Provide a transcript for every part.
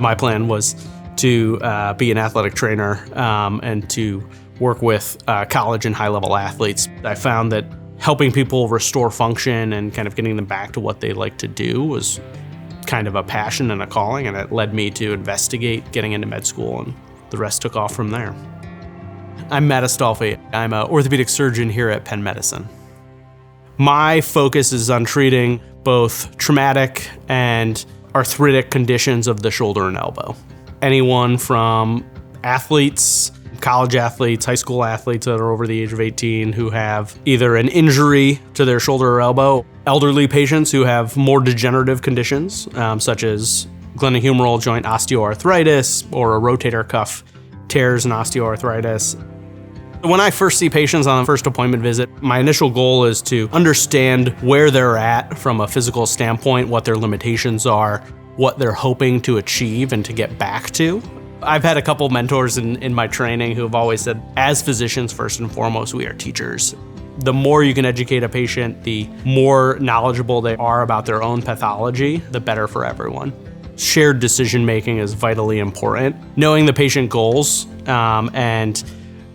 My plan was to be an athletic trainer and to work with college and high-level athletes. I found that helping people restore function and kind of getting them back to what they like to do was kind of a passion and a calling, and it led me to investigate getting into med school, and the rest took off from there. I'm Matt Astolfi. I'm an orthopedic surgeon here at Penn Medicine. My focus is on treating both traumatic and arthritic conditions of the shoulder and elbow. Anyone from athletes, college athletes, high school athletes that are over the age of 18 who have either an injury to their shoulder or elbow, elderly patients who have more degenerative conditions, such as glenohumeral joint osteoarthritis or a rotator cuff tears and osteoarthritis. When I first see patients on the first appointment visit, my initial goal is to understand where they're at from a physical standpoint, what their limitations are, what they're hoping to achieve and to get back to. I've had a couple mentors in my training who have always said, as physicians, first and foremost, we are teachers. The more you can educate a patient, the more knowledgeable they are about their own pathology, the better for everyone. Shared decision-making is vitally important. Knowing the patient goals and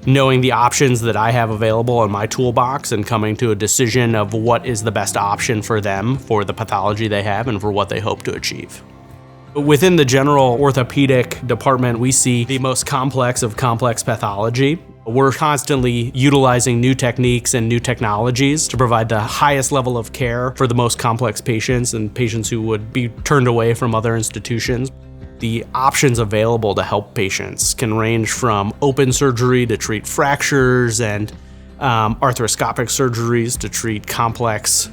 knowing the options that I have available in my toolbox and coming to a decision of what is the best option for them, for the pathology they have, and for what they hope to achieve. Within the general orthopedic department, we see the most complex of complex pathology. We're constantly utilizing new techniques and new technologies to provide the highest level of care for the most complex patients and patients who would be turned away from other institutions. The options available to help patients can range from open surgery to treat fractures and arthroscopic surgeries to treat complex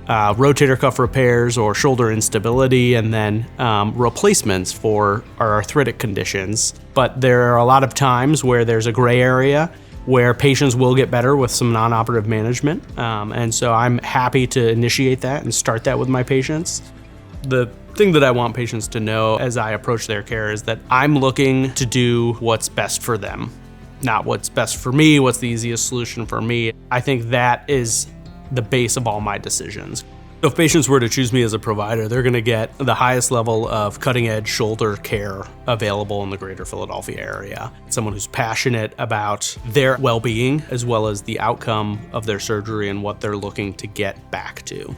rotator cuff repairs or shoulder instability, and then replacements for our arthritic conditions. But there are a lot of times where there's a gray area where patients will get better with some non-operative management. And so I'm happy to initiate that and start that with my patients. The thing that I want patients to know as I approach their care is that I'm looking to do what's best for them, not what's best for me, what's the easiest solution for me. I think that is the base of all my decisions. If patients were to choose me as a provider, they're going to get the highest level of cutting-edge shoulder care available in the greater Philadelphia area. Someone who's passionate about their well-being as well as the outcome of their surgery and what they're looking to get back to.